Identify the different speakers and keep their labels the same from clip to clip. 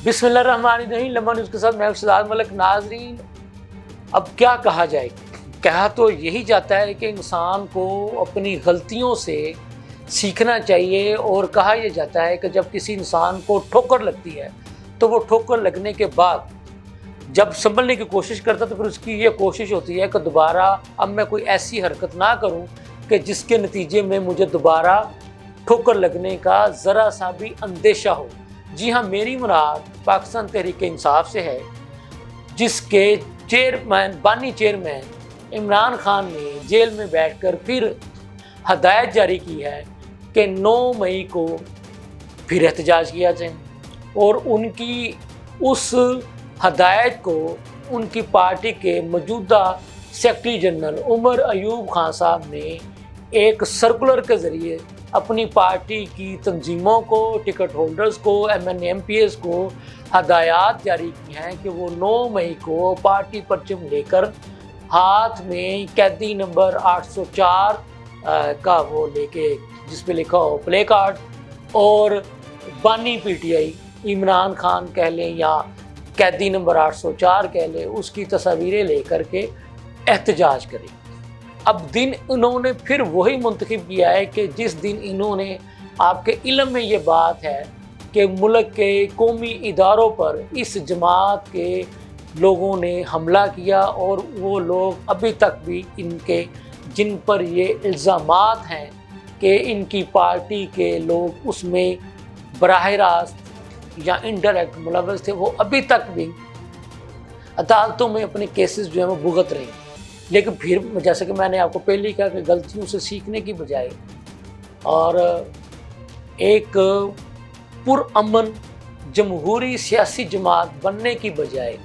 Speaker 1: بسم اللہ الرحمن الرحیم لمحہ نیوز کے ساتھ میں شہزاد ملک۔ ناظرین، اب کیا کہا جائے؟ کہا تو یہی جاتا ہے کہ انسان کو اپنی غلطیوں سے سیکھنا چاہیے، اور کہا یہ جاتا ہے کہ جب کسی انسان کو ٹھوکر لگتی ہے تو وہ ٹھوکر لگنے کے بعد جب سنبھلنے کی کوشش کرتا تو پھر اس کی یہ کوشش ہوتی ہے کہ دوبارہ اب میں کوئی ایسی حرکت نہ کروں کہ جس کے نتیجے میں مجھے دوبارہ ٹھوکر لگنے کا ذرا سا بھی اندیشہ ہو۔ جی ہاں، میری مراد پاکستان تحریک انصاف سے ہے، جس کے بانی چیئرمین عمران خان نے جیل میں بیٹھ کر پھر ہدایت جاری کی ہے کہ 9 مئی کو پھر احتجاج کیا جائے، اور ان کی اس ہدایت کو ان کی پارٹی کے موجودہ سیکرٹری جنرل عمر ایوب خان صاحب نے ایک سرکولر کے ذریعے اپنی پارٹی کی تنظیموں کو، ٹکٹ ہولڈرز کو، ایم پی ایس کو ہدایات جاری کی ہیں کہ وہ 9 مئی کو پارٹی پرچم لے کر ہاتھ میں قیدی نمبر 804 کا وہ لے کے، جس پہ لکھا ہو پلے کارڈ، اور بانی P T I Imran Khan کہہ لیں یا قیدی نمبر 804 کہہ لیں، اس کی تصاویریں لے کر کے احتجاج کریں۔ اب دن انہوں نے پھر وہی منتخب کیا ہے کہ جس دن انہوں نے، آپ کے علم میں یہ بات ہے کہ ملک کے قومی اداروں پر اس جماعت کے لوگوں نے حملہ کیا، اور وہ لوگ ابھی تک بھی ان کے، جن پر یہ الزامات ہیں کہ ان کی پارٹی کے لوگ اس میں براہ راست یا انڈائریکٹ ملوث تھے، وہ ابھی تک بھی عدالتوں میں اپنے کیسز جو ہیں وہ بھگت رہے ہیں۔ لیکن پھر جیسا کہ میں نے آپ کو پہلے ہی کہا کہ غلطیوں سے سیکھنے کی بجائے اور ایک پرامن جمہوری سیاسی جماعت بننے کی بجائے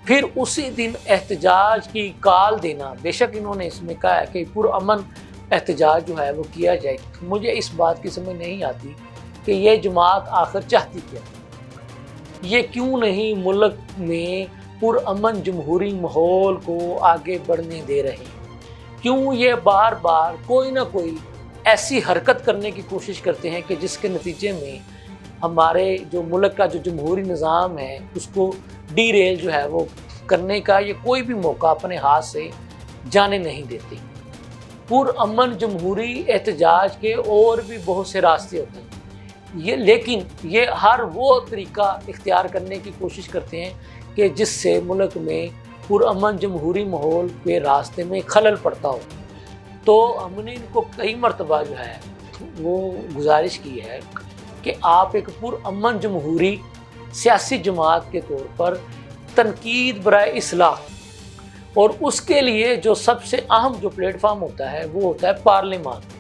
Speaker 1: پھر اسی دن احتجاج کی کال دینا، بے شک انہوں نے اس میں کہا ہے کہ پرامن احتجاج جو ہے وہ کیا جائے۔ مجھے اس بات کی سمجھ نہیں آتی کہ یہ جماعت آخر چاہتی کیا، یہ کیوں نہیں ملک میں پرامن جمہوری ماحول کو آگے بڑھنے دے رہے، کیوں یہ بار بار کوئی نہ کوئی ایسی حرکت کرنے کی کوشش کرتے ہیں کہ جس کے نتیجے میں ہمارے جو ملک کا جو جمہوری نظام ہے اس کو ڈی ریل جو ہے وہ کرنے کا یہ کوئی بھی موقع اپنے ہاتھ سے جانے نہیں دیتے۔ پرامن جمہوری احتجاج کے اور بھی بہت سے راستے ہوتے ہیں، لیکن یہ ہر وہ طریقہ اختیار کرنے کی کوشش کرتے ہیں کہ جس سے ملک میں پرامن جمہوری ماحول کے راستے میں خلل پڑتا ہو۔ تو ہم نے ان کو کئی مرتبہ جو ہے وہ گزارش کی ہے کہ آپ ایک پرامن جمہوری سیاسی جماعت کے طور پر تنقید برائے اصلاح، اور اس کے لیے جو سب سے اہم جو پلیٹ فارم ہوتا ہے وہ ہوتا ہے پارلیمان۔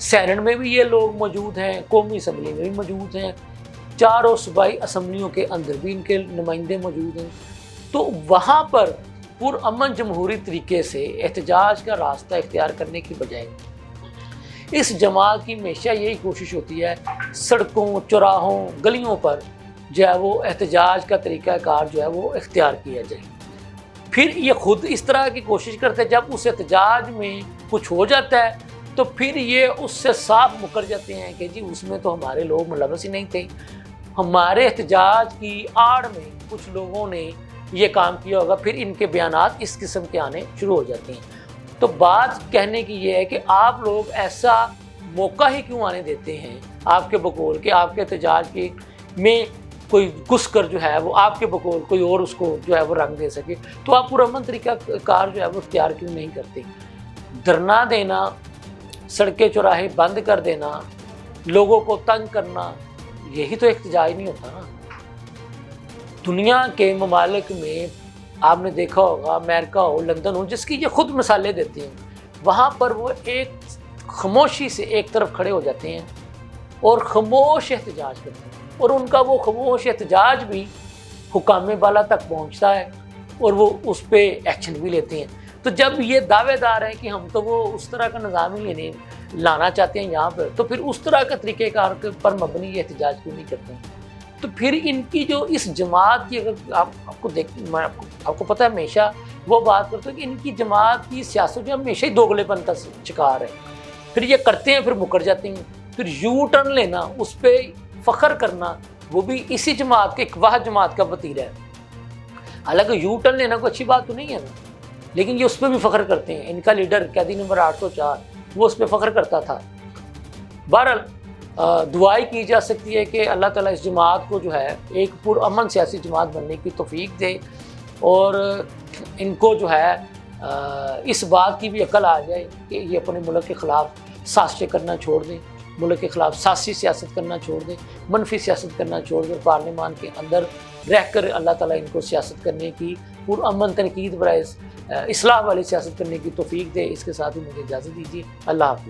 Speaker 1: سینٹ میں بھی یہ لوگ موجود ہیں، قومی اسمبلی میں بھی موجود ہیں، چاروں صوبائی اسمبلیوں کے اندر بھی ان کے نمائندے موجود ہیں۔ تو وہاں پر پرامن جمہوری طریقے سے احتجاج کا راستہ اختیار کرنے کی بجائے اس جماعت کی ہمیشہ یہی کوشش ہوتی ہے سڑکوں، چوراہوں، گلیوں پر جو ہے وہ احتجاج کا طریقہ کار جو ہے وہ اختیار کیا جائے۔ پھر یہ خود اس طرح کی کوشش کرتے ہیں، جب اس احتجاج میں کچھ ہو جاتا ہے تو پھر یہ اس سے صاف مکر جاتے ہیں کہ جی اس میں تو ہمارے لوگ ملوث ہی نہیں تھے، ہمارے احتجاج کی آڑ میں کچھ لوگوں نے یہ کام کیا ہوگا۔ پھر ان کے بیانات اس قسم کے آنے شروع ہو جاتے ہیں۔ تو بات کہنے کی یہ ہے کہ آپ لوگ ایسا موقع ہی کیوں آنے دیتے ہیں آپ کے بقول کہ آپ کے احتجاج کے میں کوئی گھس کر جو ہے وہ آپ کے بقول کوئی اور اس کو جو ہے وہ رنگ دے سکے؟ تو آپ پرامن طریقہ کار جو ہے وہ اختیار کیوں نہیں کرتے؟ دھرنا دینا، سڑکیں چوراہے بند کر دینا، لوگوں کو تنگ کرنا، یہی تو احتجاج نہیں ہوتا نا۔ دنیا کے ممالک میں آپ نے دیکھا ہوگا، امریکہ ہو، لندن ہو، جس کی یہ خود مثالیں دیتے ہیں، وہاں پر وہ ایک خاموشی سے ایک طرف کھڑے ہو جاتے ہیں اور خاموش احتجاج کرتے ہیں، اور ان کا وہ خاموش احتجاج بھی حکام بالا تک پہنچتا ہے اور وہ اس پہ ایکشن بھی لیتے ہیں۔ تو جب یہ دعوے دار ہیں کہ ہم تو وہ اس طرح کا نظام ہی لانا چاہتے ہیں یہاں پر، تو پھر اس طرح کا طریقہ کار پر مبنی یہ احتجاج کیوں نہیں کرتے ہیں؟ تو پھر ان کی جو اس جماعت کی، اگر آپ کو پتہ ہے، ہمیشہ وہ بات کرتے ہیں کہ ان کی جماعت کی سیاست جو ہمیشہ ہی دوگلے پن کا شکار ہے۔ پھر یہ کرتے ہیں، پھر مکر جاتے ہیں، پھر یو ٹرن لینا، اس پہ فخر کرنا وہ بھی اسی جماعت کے ایک واحد جماعت کا وتیرہ ہے. حالانکہ یو ٹرن لینا کوئی اچھی بات تو نہیں ہے نا، لیکن یہ اس پہ بھی فخر کرتے ہیں. ان کا لیڈر قیدی نمبر 804 وہ اس پہ فخر کرتا تھا. بہرحال دعائی کی جا سکتی ہے کہ اللہ تعالیٰ اس جماعت کو جو ہے ایک پرامن سیاسی جماعت بننے کی توفیق دے، اور ان کو جو ہے اس بات کی بھی عقل آ جائے کہ یہ اپنے ملک کے خلاف سازشیں کرنا چھوڑ دیں، ملک کے خلاف سیاسی سیاست کرنا چھوڑ دیں، منفی سیاست کرنا چھوڑ دیں، پارلیمان کے اندر رہ کر اللہ تعالیٰ ان کو سیاست کرنے کی پرامن تنقید برائے اصلاح والی سیاست کرنے کی توفیق دے. اس کے ساتھ ہی مجھے اجازت دیجیے. اللہ حافظ.